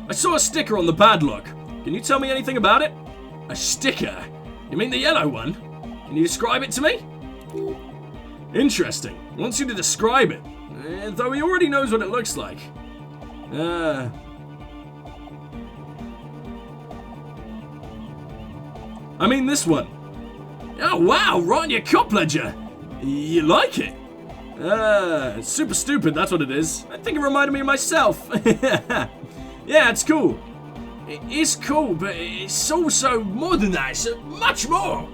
I saw a sticker on the padlock. Can you tell me anything about it? A sticker? You mean the yellow one? Can you describe it to me? Interesting. He wants you to describe it. Though he already knows what it looks like. I mean this one. Oh wow, right on your cop ledger. You like it? It's super stupid, that's what it is. I think it reminded me of myself. Yeah, it's cool. It is cool, but it's also more than that. It's much more.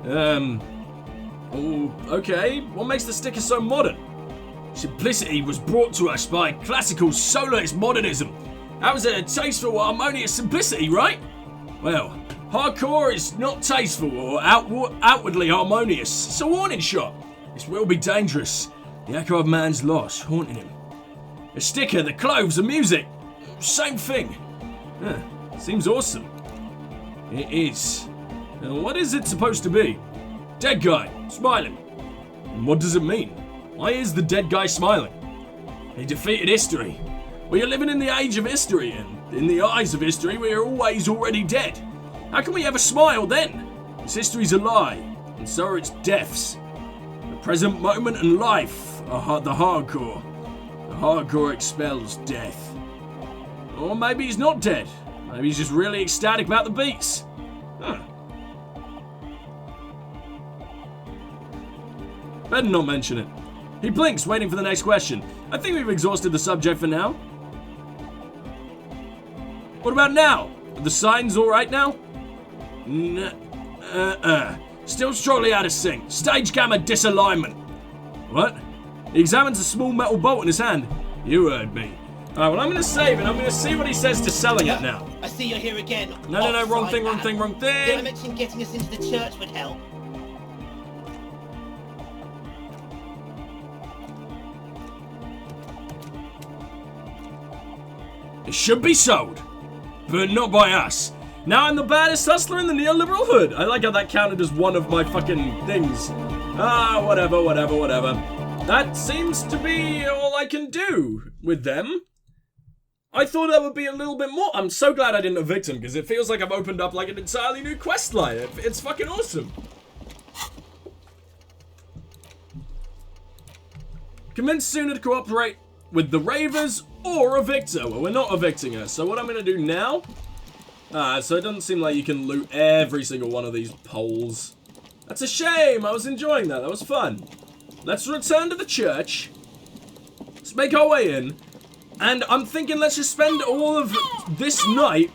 Oh, okay. What makes the sticker so modern? Simplicity was brought to us by classical soloist modernism. That was a tasteful, harmonious simplicity, right? Well, hardcore is not tasteful or outwardly harmonious. It's a warning shot. This will be dangerous. The echo of man's loss haunting him. The sticker, the clothes, the music. Same thing. Seems awesome. It is. Now, what is it supposed to be? Dead guy, smiling. And what does it mean? Why is the dead guy smiling? He defeated history. We are living in the age of history, and in the eyes of history, we are always already dead. How can we ever smile then? This history's a lie, and so are its deaths. The present moment and life are the hardcore. The hardcore expels death. Or maybe he's not dead. Maybe he's just really ecstatic about the beats. Better not mention it. He blinks, waiting for the next question. I think we've exhausted the subject for now. What about now? Are the signs alright now? Still strongly out of sync. Stage camera disalignment. What? He examines a small metal bolt in his hand. You heard me. Alright, well I'm gonna save it. I'm gonna see what he says to selling it now. I see you're here again. No, wrong thing. Did I mention getting us into the church would help? It should be sold, but not by us. Now I'm the baddest hustler in the neoliberal hood. I like how that counted as one of my fucking things. Whatever. That seems to be all I can do with them. I thought that would be a little bit more. I'm so glad I didn't evict him, because it feels like I've opened up like an entirely new quest line. It's fucking awesome. Convince Suna to cooperate with the Ravers or evict her. Well, we're not evicting her, so what I'm going to do now... so it doesn't seem like you can loot every single one of these poles. That's a shame. I was enjoying that. That was fun. Let's return to the church. Let's make our way in. And I'm thinking let's just spend all of this night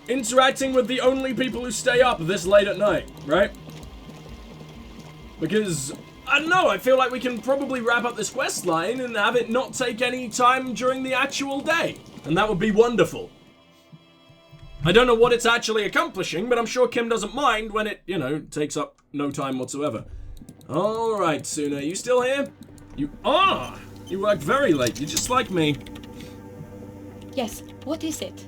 interacting with the only people who stay up this late at night, right? Because, I don't know, I feel like we can probably wrap up this quest line and have it not take any time during the actual day. And that would be wonderful. I don't know what it's actually accomplishing, but I'm sure Kim doesn't mind when it, takes up no time whatsoever. Alright, Suna, you still here? You are! You work very late, you're just like me. Yes, what is it?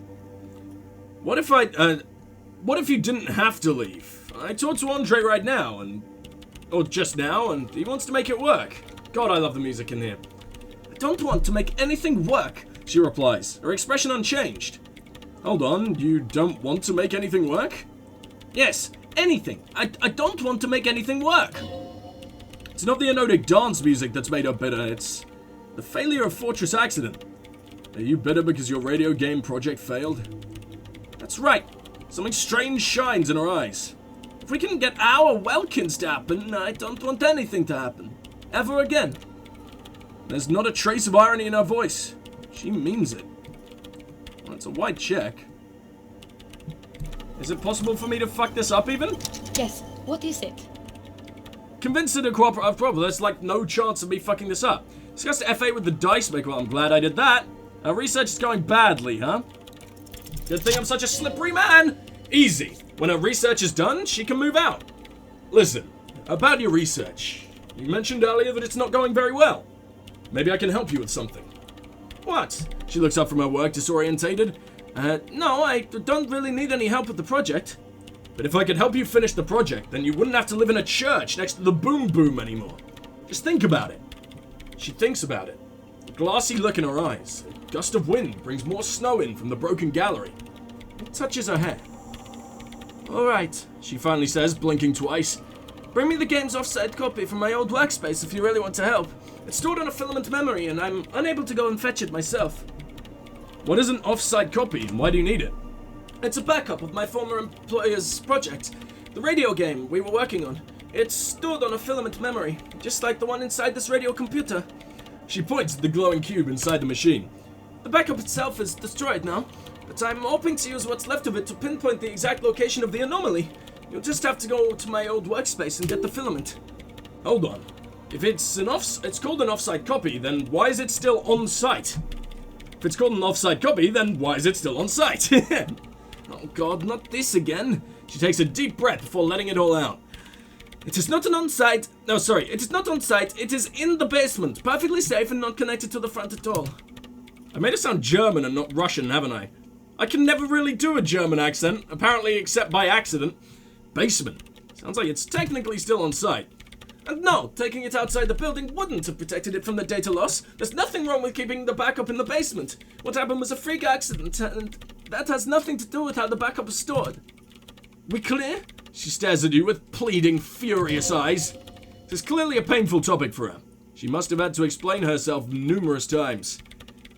What if you didn't have to leave? I talked to Andre right now, or just now, and he wants to make it work. God, I love the music in here. I don't want to make anything work, she replies, her expression unchanged. Hold on, you don't want to make anything work? Yes, anything. I don't want to make anything work. It's not the anodic dance music that's made her bitter, it's the failure of Fortress Accident. Are you bitter because your radio game project failed? That's right. Something strange shines in her eyes. If we can get our Welkins to happen, I don't want anything to happen. Ever again. There's not a trace of irony in her voice. She means it. Well, it's a white check. Is it possible for me to fuck this up even? Yes, what is it? Convince her to cooperate. Problem. There's like no chance of me fucking this up. Discussed F8 with the dice maker. Well, I'm glad I did that. Our research is going badly, huh? Good thing I'm such a slippery man. Easy. When her research is done, she can move out. Listen, about your research. You mentioned earlier that it's not going very well. Maybe I can help you with something. What? She looks up from her work, disorientated. No, I don't really need any help with the project. But if I could help you finish the project, then you wouldn't have to live in a church next to the Boom Boom anymore. Just think about it. She thinks about it. glassy look in her eyes. A gust of wind brings more snow in from the broken gallery. It touches her hair. Alright, she finally says, blinking twice. Bring me the game's offsite copy from my old workspace if you really want to help. It's stored on a filament memory and I'm unable to go and fetch it myself. What is an offsite copy and why do you need it? It's a backup of my former employer's project. The radio game we were working on. It's stored on a filament memory, just like the one inside this radio computer. She points at the glowing cube inside the machine. The backup itself is destroyed now, but I'm hoping to use what's left of it to pinpoint the exact location of the anomaly. You'll just have to go to my old workspace and get the filament. Hold on. If it's called an offsite copy, then why is it still on site? If it's called an offsite copy, then why is it still on site? Oh god, not this again. She takes a deep breath before letting it all out. It is not on site. It is in the basement, perfectly safe and not connected to the front at all. I made it sound German and not Russian, haven't I? I can never really do a German accent, apparently except by accident. Basement. Sounds like it's technically still on site. And no, taking it outside the building wouldn't have protected it from the data loss. There's nothing wrong with keeping the backup in the basement. What happened was a freak accident, and that has nothing to do with how the backup is stored. We clear? She stares at you with pleading, furious eyes. This is clearly a painful topic for her. She must have had to explain herself numerous times.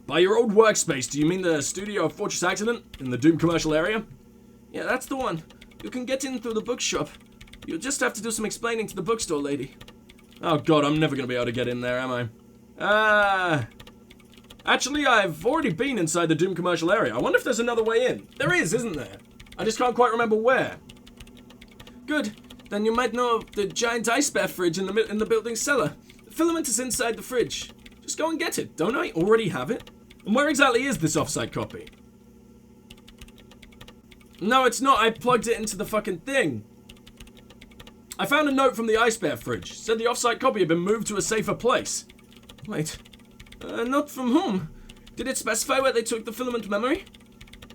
By your old workspace, do you mean the studio of Fortress Accident in the Doom commercial area? Yeah, that's the one. You can get in through the bookshop. You'll just have to do some explaining to the bookstore lady. Oh god, I'm never going to be able to get in there, am I? Actually, I've already been inside the Doom commercial area. I wonder if there's another way in. There is, isn't there? I just can't quite remember where. Good. Then you might know of the giant ice bear fridge in the building's cellar. The filament is inside the fridge. Just go and get it. Don't I already have it? And where exactly is this offsite copy? No, it's not. I plugged it into the fucking thing. I found a note from the ice bear fridge. Said the offsite copy had been moved to a safer place. Wait. A note from whom? Did it specify where they took the filament memory?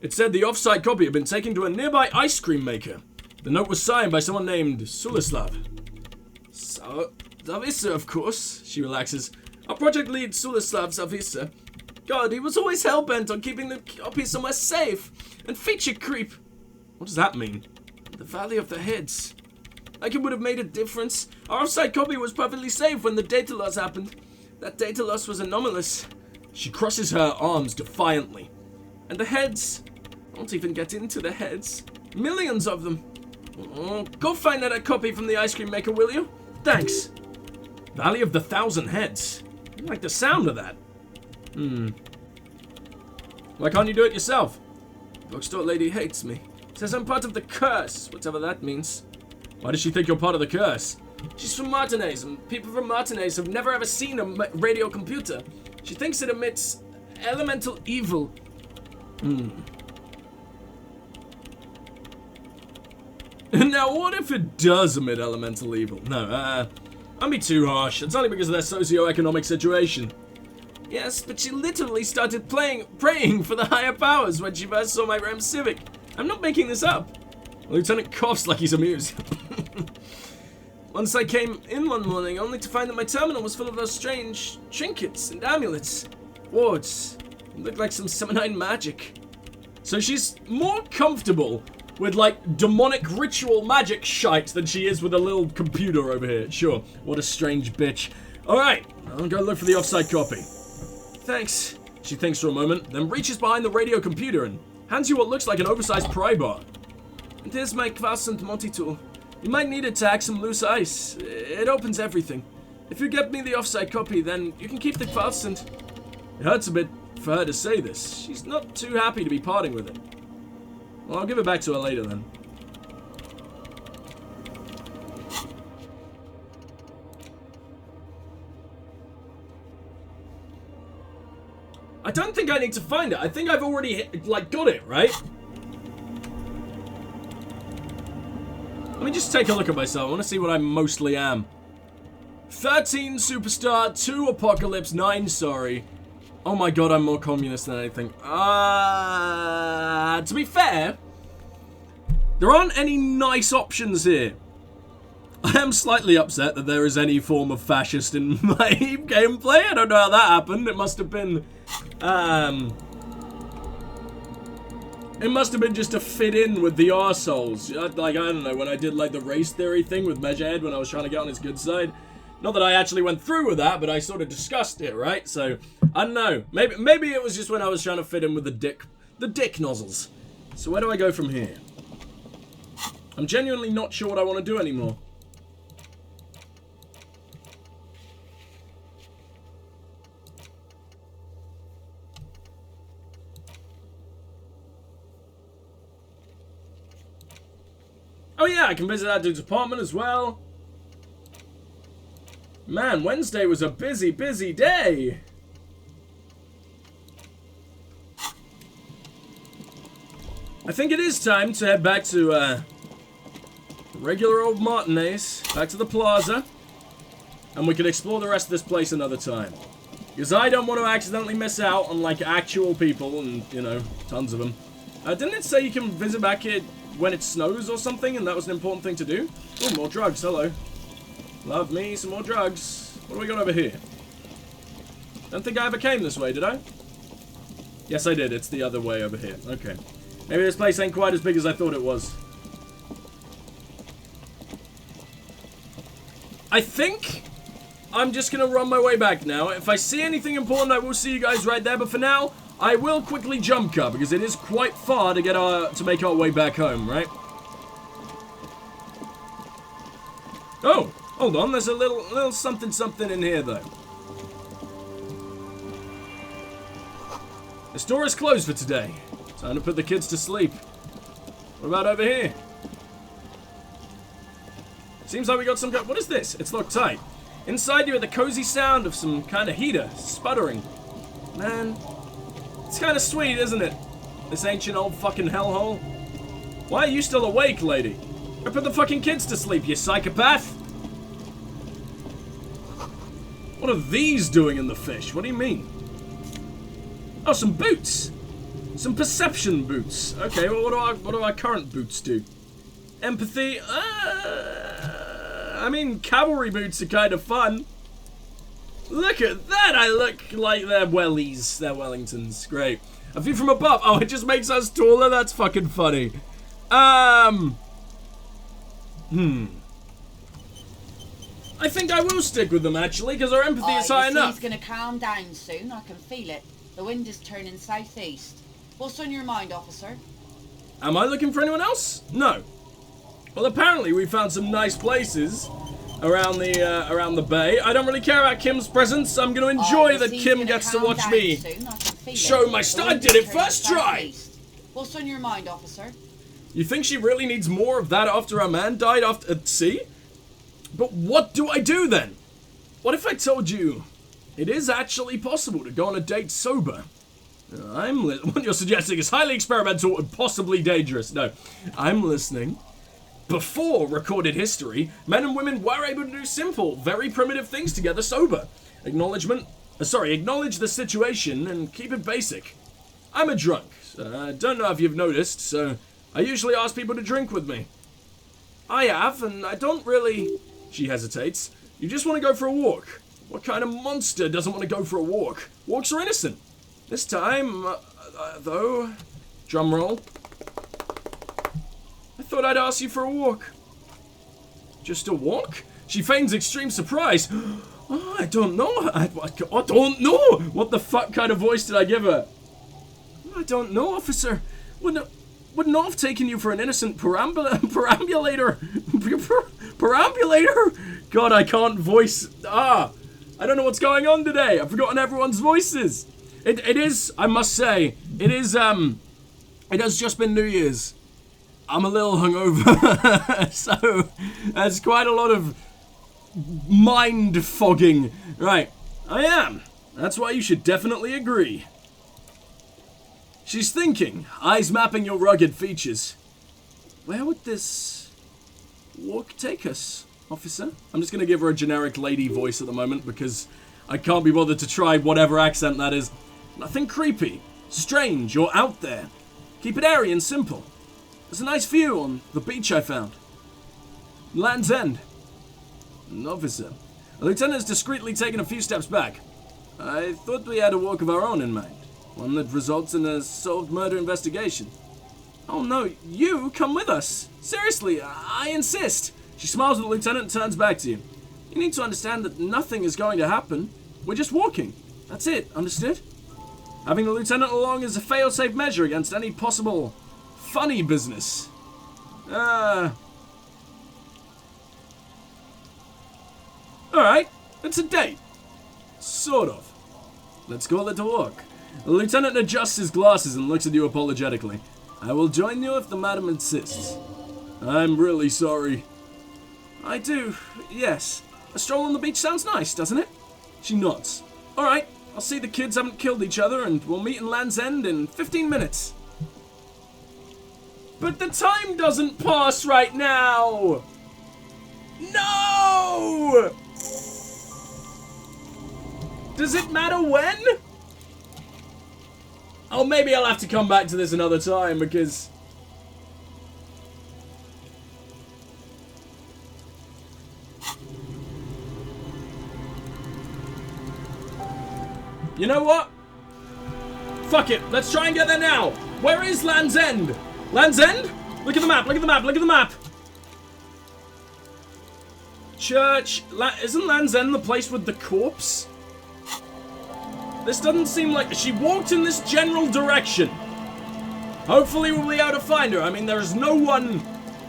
It said the offsite copy had been taken to a nearby ice cream maker. The note was signed by someone named Sulislav. Zavissa, of course. She relaxes. Our project lead, Sulislav Zavissa. God, he was always hell-bent on keeping the copy somewhere safe. And feature creep. What does that mean? The Valley of the Heads. Like it would have made a difference. Our offsite copy was perfectly safe when the data loss happened. That data loss was anomalous. She crosses her arms defiantly. And the heads. I won't even get into the heads. Millions of them. Oh, go find that a copy from the ice cream maker, will you? Thanks. Valley of the Thousand Heads. I like the sound of that. Why can't you do it yourself? Bookstore lady hates me. Says I'm part of the curse, whatever that means. Why does she think you're part of the curse? She's from Martinez, and people from Martinez have never ever seen a radio computer. She thinks it emits elemental evil. Now, what if it does emit elemental evil? No, don't be too harsh. It's only because of their socio-economic situation. Yes, but she literally started praying for the higher powers when she first saw my Ram Civic. I'm not making this up. Lieutenant coughs like he's amused. Once I came in one morning, only to find that my terminal was full of those strange trinkets and amulets. Wards. It looked like some Seminine magic. So she's more comfortable with, like, demonic ritual magic shite than she is with a little computer over here. Sure, what a strange bitch. Alright, I'll go look for the offsite copy. Thanks. She thinks for a moment, then reaches behind the radio computer and hands you what looks like an oversized pry bar. And here's my Quasant multi-tool. You might need it to hack some loose ice. It opens everything. If you get me the offsite copy, then you can keep the Quasant. It hurts a bit for her to say this. She's not too happy to be parting with it. Well, I'll give it back to her later then. I don't think I need to find it. I think I've already, like, got it, right? Let me just take a look at myself. I want to see what I mostly am. 13 Superstar, 2 Apocalypse, 9 Sorry. Oh my god, I'm more communist than anything. To be fair, there aren't any nice options here. I am slightly upset that there is any form of fascist in my gameplay. I don't know how that happened. It must have been, it must have been just to fit in with the arseholes. Like, I don't know, when I did, like, the race theory thing with Measurehead when I was trying to get on his good side. Not that I actually went through with that, but I sort of discussed it, right? So, I don't know. Maybe it was just when I was trying to fit in with the dick nozzles. So where do I go from here? I'm genuinely not sure what I want to do anymore. Oh yeah, I can visit that dude's apartment as well. Man, Wednesday was a busy, busy day. I think it is time to head back to, regular old Martinez, back to the plaza, and we can explore the rest of this place another time. Because I don't want to accidentally miss out on, like, actual people, and, you know, tons of them. Didn't it say you can visit back here when it snows or something, and that was an important thing to do? Oh, more drugs, hello. Love me some more drugs. What do we got over here? Don't think I ever came this way, did I? Yes, I did. It's the other way over here. Okay. Maybe this place ain't quite as big as I thought it was. I think I'm just gonna run my way back now. If I see anything important, I will see you guys right there. But for now, I will quickly jump cut because it is quite far to get to make our way back home, right? Oh, hold on. There's a little something in here though. The store is closed for today. Time to put the kids to sleep. What about over here? Seems like we got some... What is this? It's locked tight. Inside you are the cozy sound of some kind of heater sputtering. Man, it's kind of sweet, isn't it? This ancient old fucking hellhole. Why are you still awake, lady? Go put the fucking kids to sleep, you psychopath. What are these doing in the fish? What do you mean? Oh, some boots. Some perception boots. Okay, well, what do our current boots do? Empathy. I mean, cavalry boots are kind of fun. Look at that! I look like they're wellies. They're Wellingtons. Great. A view from above. Oh, it just makes us taller. That's fucking funny. I think I will stick with them actually, because our empathy is high enough. He's gonna calm down soon. I can feel it. The wind is turning southeast. What's on your mind, officer? Am I looking for anyone else? No. Well, apparently we found some nice places around the bay. I don't really care about Kim's presence. I'm going to enjoy that Kim gets to watch me show my style. I did it first try. What's on your mind, officer? You think she really needs more of that after our man died at sea? But what do I do then? What if I told you it is actually possible to go on a date sober? What you're suggesting is highly experimental and possibly dangerous. No, I'm listening. Before recorded history, men and women were able to do simple, very primitive things together sober. Acknowledge the situation and keep it basic. I'm a drunk. I don't know if you've noticed, so I usually ask people to drink with me. I have, and I don't really... She hesitates. You just want to go for a walk. What kind of monster doesn't want to go for a walk? Walks are innocent. This time, though, drum roll, I thought I'd ask you for a walk. Just a walk? She feigns extreme surprise. Oh, I don't know. I don't know. What the fuck kind of voice did I give her? I don't know, officer. Wouldn't not have taken you for an innocent perambulator. Perambulator? God, I can't voice. I don't know what's going on today. I've forgotten everyone's voices. It is, I must say, it has just been New Year's. I'm a little hungover, so there's quite a lot of mind fogging. Right, I am. That's why you should definitely agree. She's thinking, eyes mapping your rugged features. Where would this walk take us, officer? I'm just going to give her a generic lady voice at the moment because I can't be bothered to try whatever accent that is. Nothing creepy, strange, or out there. Keep it airy and simple. There's a nice view on the beach I found. Land's End. Officer. The lieutenant has discreetly taken a few steps back. I thought we had a work of our own in mind. One that results in a solved murder investigation. Oh no, you come with us. Seriously, I insist. She smiles at the lieutenant and turns back to you. You need to understand that nothing is going to happen. We're just walking. That's it, understood? Having the lieutenant along is a fail-safe measure against any possible funny business. Alright, it's a date. Sort of. Let's call it a walk. The lieutenant adjusts his glasses and looks at you apologetically. I will join you if the madam insists. I'm really sorry. I do, yes. A stroll on the beach sounds nice, doesn't it? She nods. Alright, I'll see the kids haven't killed each other and we'll meet in Land's End in 15 minutes. But the time doesn't pass right now! No! Does it matter when? Oh, maybe I'll have to come back to this another time because... You know what? Fuck it, let's try and get there now. Where is Land's End? Land's End? Look at the map, look at the map, look at the map. Church, isn't Land's End the place with the corpse? This doesn't seem like... She walked in this general direction. Hopefully we'll be able to find her. I mean, there's no one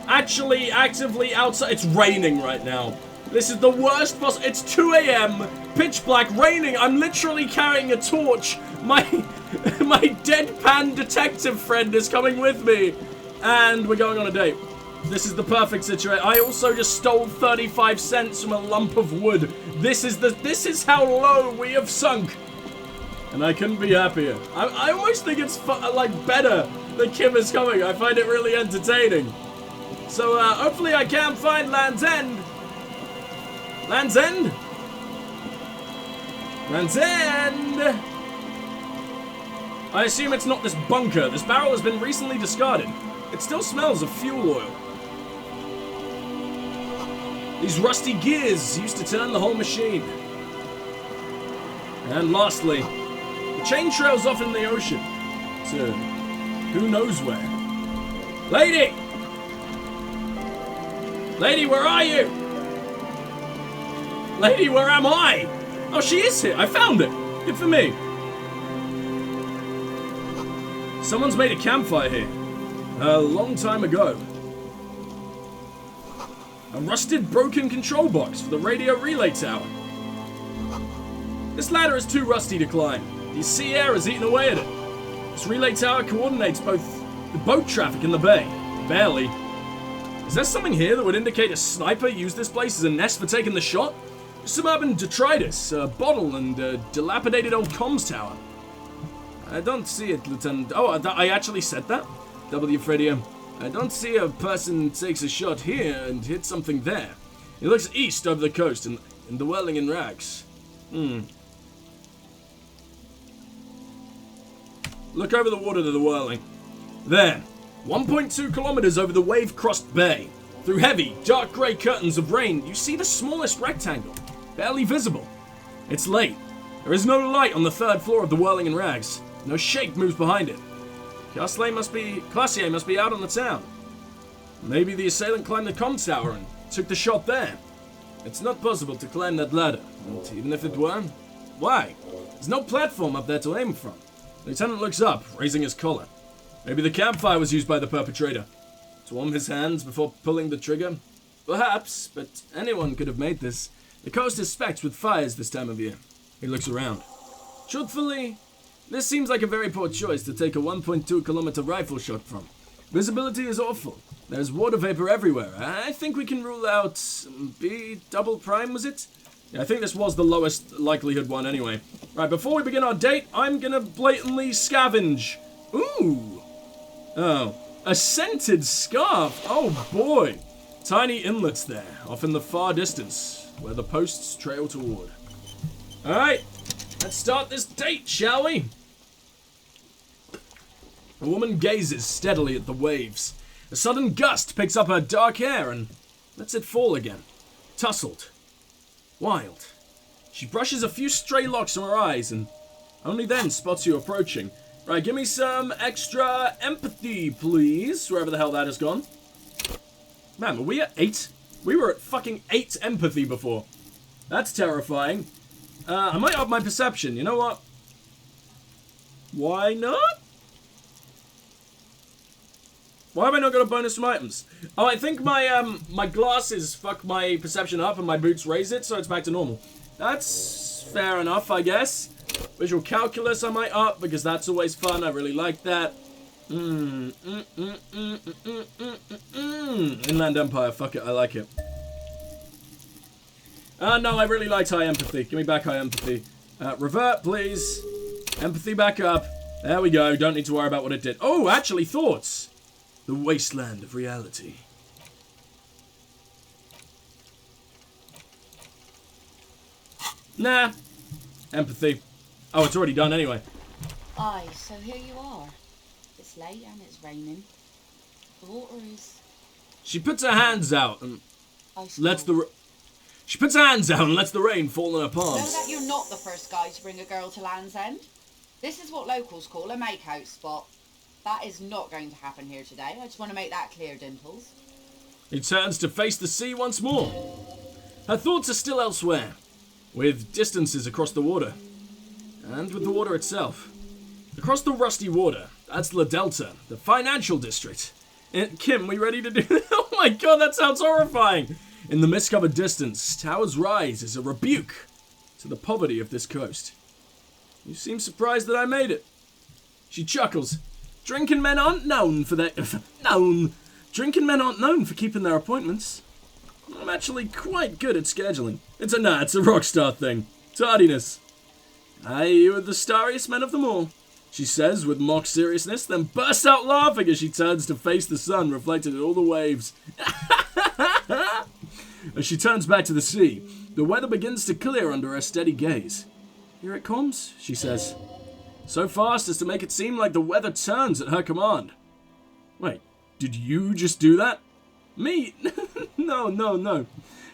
actually actively outside. It's raining right now. This is the worst possible... It's 2 a.m. Pitch black, raining. I'm literally carrying a torch. My deadpan detective friend is coming with me. And we're going on a date. This is the perfect situation. I also just stole 35 cents from a lump of wood. This is how low we have sunk. And I couldn't be happier. I almost think it's better that Kim is coming. I find it really entertaining. So hopefully I can find Land's End. Land's End? Land's End! I assume it's not this bunker. This barrel has been recently discarded. It still smells of fuel oil. These rusty gears used to turn the whole machine. And lastly, the chain trails off in the ocean to who knows where. Lady! Lady, where are you? Lady, where am I? Oh, she is here. I found it. Good for me. Someone's made a campfire here. A long time ago. A rusted, broken control box for the radio relay tower. This ladder is too rusty to climb. The sea air has eaten away at it. This relay tower coordinates both the boat traffic in the bay. Barely. Is there something here that would indicate a sniper used this place as a nest for taking the shot? Suburban detritus, a bottle, and a dilapidated old comms tower. I don't see it, Lieutenant. Oh, I actually said that? W. Fredio. I don't see a person takes a shot here and hits something there. It looks east over the coast in the whirling in rags. Look over the water to the whirling. There. 1.2 kilometers over the wave-crossed bay. Through heavy, dark grey curtains of rain, you see the smallest rectangle. Barely visible. It's late. There is no light on the third floor of the whirling in rags. No shake moves behind it. Classier must be out on the town. Maybe the assailant climbed the comm tower and took the shot there. It's not possible to climb that ladder, and even if it were, why? There's no platform up there to aim from. The lieutenant looks up, raising his collar. Maybe the campfire was used by the perpetrator. To warm his hands before pulling the trigger? Perhaps, but anyone could have made this. The coast is specked with fires this time of year. He looks around. Truthfully, this seems like a very poor choice to take a 1.2 kilometer rifle shot from. Visibility is awful. There's water vapor everywhere. I think we can rule out B double prime, was it? Yeah, I think this was the lowest likelihood one anyway. Right, before we begin our date, I'm gonna blatantly scavenge. Ooh. Oh, a scented scarf. Oh boy. Tiny inlets there, off in the far distance, where the posts trail toward. Alright, let's start this date, shall we? A woman gazes steadily at the waves. A sudden gust picks up her dark hair and lets it fall again. Tousled, Wild. She brushes a few stray locks from her eyes and only then spots you approaching. Right, give me some extra empathy, please, wherever the hell that has gone. Man, are we at 8? We were at fucking 8 empathy before. That's terrifying. I might up my perception. You know what? Why not? Why have I not got a bonus from items? Oh, I think my my glasses fuck my perception up and my boots raise it, so it's back to normal. That's fair enough, I guess. Visual calculus I might up, because that's always fun. I really like that. Inland Empire, fuck it, I like it. No, I really liked high empathy. Give me back high empathy. Revert, please. Empathy back up. There we go. Don't need to worry about what it did. Oh, actually, thoughts. The wasteland of reality. Nah. Empathy. Oh, it's already done anyway. Aye, so here you are. It's late and it's raining. The water is... She puts her hands out and lets cold. the... She puts her hands out and lets the rain fall on her Know palms. that you're not the first guy to bring a girl to Land's End? This is what locals call a make-out spot. That is not going to happen here today. I just want to make that clear, Dimples. He turns to face the sea once more. Her thoughts are still elsewhere, with distances across the water, and with the water itself. Across the rusty water, that's La Delta, the financial district. Kim, we ready to do that? Oh my god, that sounds horrifying! In the mist-covered distance, towers rise as a rebuke to the poverty of this coast. You seem surprised that I made it. She chuckles. Drinking men aren't known for their... Drinking men aren't known for keeping their appointments. I'm actually quite good at scheduling. It's a rockstar thing. Tardiness. Aye, you are the starriest men of them all, she says with mock seriousness, then bursts out laughing as she turns to face the sun reflected in all the waves. As she turns back to the sea, the weather begins to clear under her steady gaze. Here it comes, she says, so fast as to make it seem like the weather turns at her command. Wait, did you just do that? Me? No.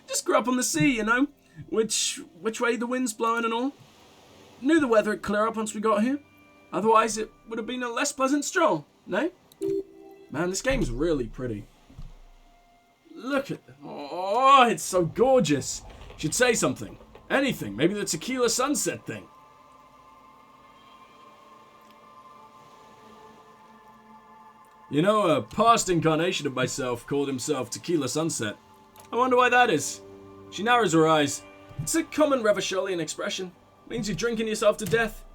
Just grew up on the sea, you know. Which way the wind's blowing and all. Knew the weather would clear up once we got here. Otherwise, it would have been a less pleasant stroll, no? Man, this game's really pretty. Look at them. Oh, it's so gorgeous. Should say something. Anything. Maybe the tequila sunset thing. You know, a past incarnation of myself called himself Tequila Sunset. I wonder why that is. She narrows her eyes. It's a common Revacholian expression. Means you're drinking yourself to death.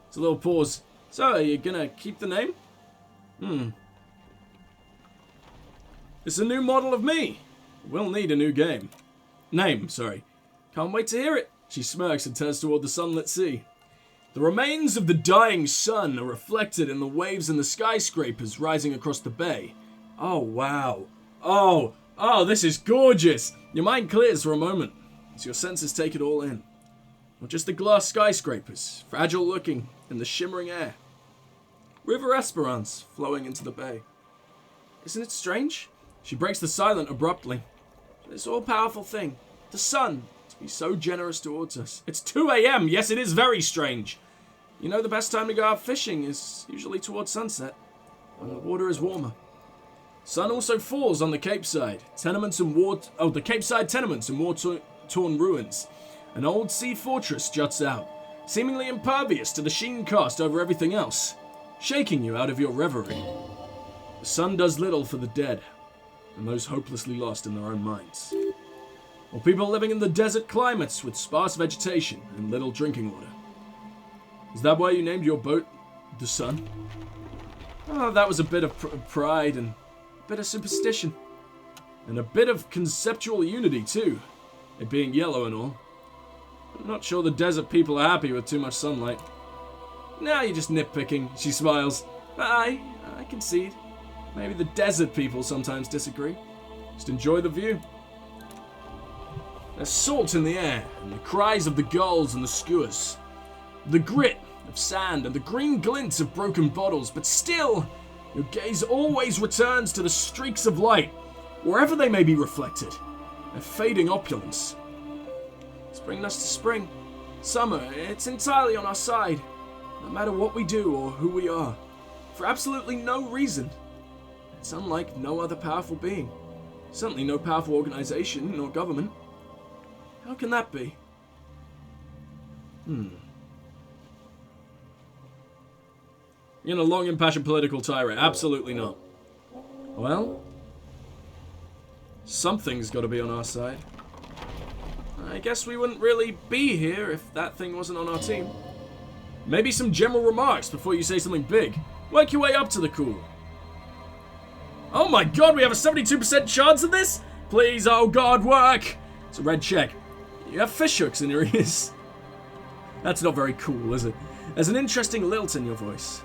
It's a little pause. So, are you gonna keep the name? It's a new model of me. We'll need a new game. Name, sorry. Can't wait to hear it. She smirks and turns toward the sunlit sea. The remains of the dying sun are reflected in the waves and the skyscrapers rising across the bay. Oh, wow. Oh, this is gorgeous. Your mind clears for a moment as your senses take it all in. Not just the glass skyscrapers, fragile looking in the shimmering air. River Esperance flowing into the bay. Isn't it strange? She breaks the silence abruptly. This all-powerful thing, the sun, to be so generous towards us. It's 2 a.m. Yes, it is very strange. You know, the best time to go out fishing is usually towards sunset, when the water is warmer. Sun also falls on the Cape Side tenements and the Cape Side tenements and war-torn ruins. An old sea fortress juts out, seemingly impervious to the sheen cast over everything else, shaking you out of your reverie. The sun does little for the dead, and those hopelessly lost in their own minds. Or people living in the desert climates with sparse vegetation and little drinking water. Is that why you named your boat the Sun? Oh, that was a bit of pride and a bit of superstition. And a bit of conceptual unity too, it being yellow and all. I'm not sure the desert people are happy with too much sunlight. Now you're just nitpicking, she smiles. I concede. Maybe the desert people sometimes disagree. Just enjoy the view. There's salt in the air, and the cries of the gulls and the skuas. The grit of sand and the green glint of broken bottles, but still, your gaze always returns to the streaks of light, wherever they may be reflected, their fading opulence. It's bringing us to spring. Summer, it's entirely on our side. No matter what we do or who we are. For absolutely no reason. It's unlike no other powerful being. Certainly no powerful organization or government. How can that be? You're a long impassioned political tirade. Absolutely not. Well, something's got to be on our side. I guess we wouldn't really be here if that thing wasn't on our team. Maybe some general remarks before you say something big. Work your way up to the cool. Oh my god, we have a 72% chance of this? Please, oh god, work! It's a red check. You have fish hooks in your ears. That's not very cool, is it? There's an interesting lilt in your voice.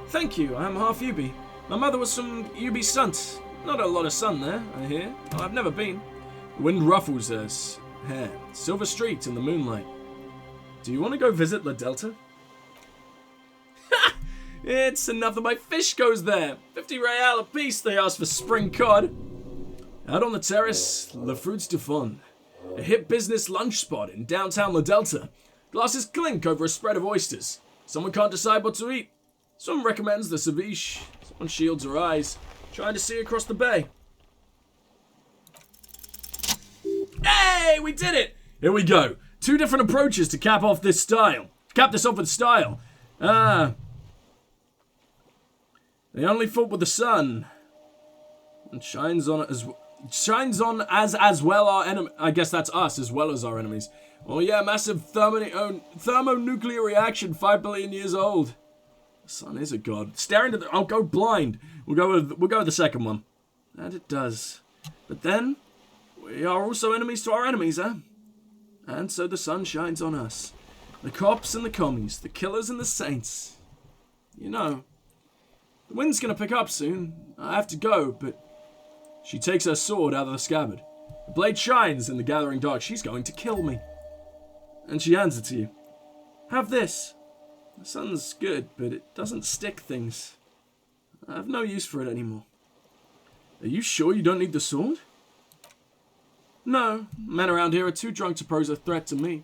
Thank you, I'm half Ubi. My mother was from Ubi Sunt. Not a lot of sun there, I hear. Well, I've never been. The wind ruffles her hair. Silver streaked in the moonlight. Do you want to go visit La Delta? It's enough that my fish goes there. 50 real a piece, they ask for spring cod. Out on the terrace, Le Fruits du Fond. A hip business lunch spot in downtown La Delta. Glasses clink over a spread of oysters. Someone can't decide what to eat. Someone recommends the ceviche. Someone shields her eyes, trying to see across the bay. Hey, we did it! Here we go. 2 different approaches to cap off this style. Cap this off with style. They only fought with the sun. And shines on as well our enemy. I guess that's us as well as our enemies. Oh yeah, massive thermonuclear reaction, 5 billion years old. The sun is a god. Staring at the. I'll go blind. We'll go with the second one. And it does. But then we are also enemies to our enemies, huh? And so the sun shines on us. The cops and the commies, the killers and the saints. You know, the wind's gonna pick up soon. I have to go, but she takes her sword out of the scabbard. The blade shines in the gathering dark. She's going to kill me. And she hands it to you. Have this. The sun's good, but it doesn't stick things. I have no use for it anymore. Are you sure you don't need the sword? No, men around here are too drunk to pose a threat to me.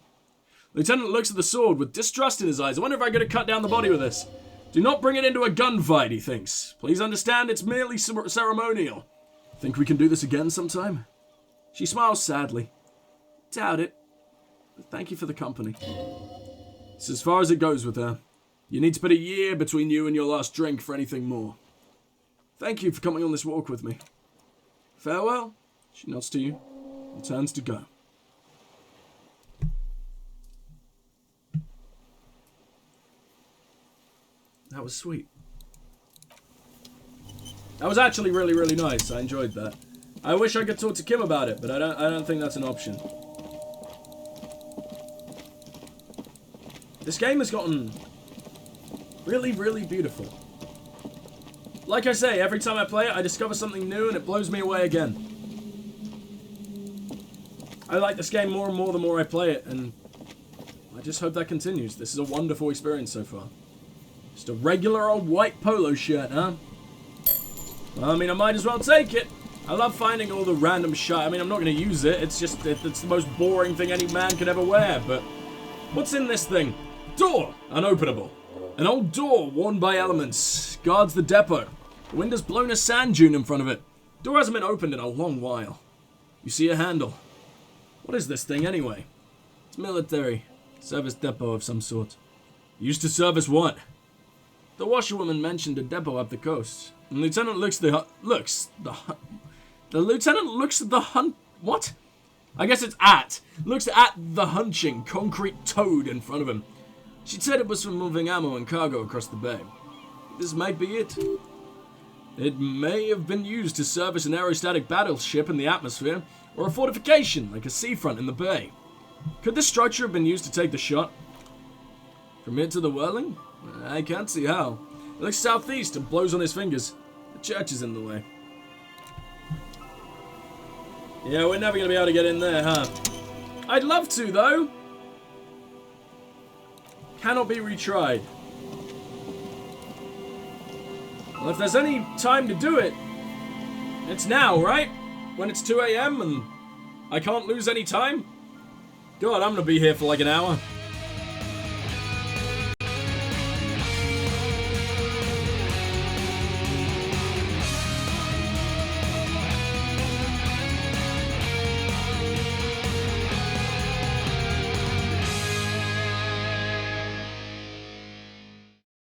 Lieutenant looks at the sword with distrust in his eyes. I wonder if I could have cut down the body with this. Do not bring it into a gunfight, he thinks. Please understand, it's merely ceremonial. Think we can do this again sometime? She smiles sadly. Doubt it. But thank you for the company. It's as far as it goes with her. You need to put a year between you and your last drink for anything more. Thank you for coming on this walk with me. Farewell. She nods to you and turns to go. That was sweet. That was actually really, really nice. I enjoyed that. I wish I could talk to Kim about it, but I don't think that's an option. This game has gotten really, really beautiful. Like I say, every time I play it, I discover something new and it blows me away again. I like this game more and more the more I play it, and I just hope that continues. This is a wonderful experience so far. Just a regular old white polo shirt, huh? Well, I mean, I might as well take it. I love finding all the random shit. I mean, I'm not going to use it. It's just, it's the most boring thing any man could ever wear, but what's in this thing? Door! Unopenable. An old door worn by elements. Guards the depot. The wind has blown a sand dune in front of it. Door hasn't been opened in a long while. You see a handle. What is this thing anyway? It's military. Service depot of some sort. Used to service what? The washerwoman mentioned a depot up the coast. And the lieutenant looks at the what? I guess it's looks at the hunching concrete toad in front of him. She said it was for moving ammo and cargo across the bay. This might be it. It may have been used to service an aerostatic battleship in the atmosphere, or a fortification like a seafront in the bay. Could this structure have been used to take the shot? From here to the whirling? I can't see how. It looks southeast and blows on his fingers. The church is in the way. Yeah, we're never going to be able to get in there, huh? I'd love to, though. Cannot be retried. Well, if there's any time to do it, it's now, right? When it's 2 AM and I can't lose any time? God, I'm gonna be here for like an hour.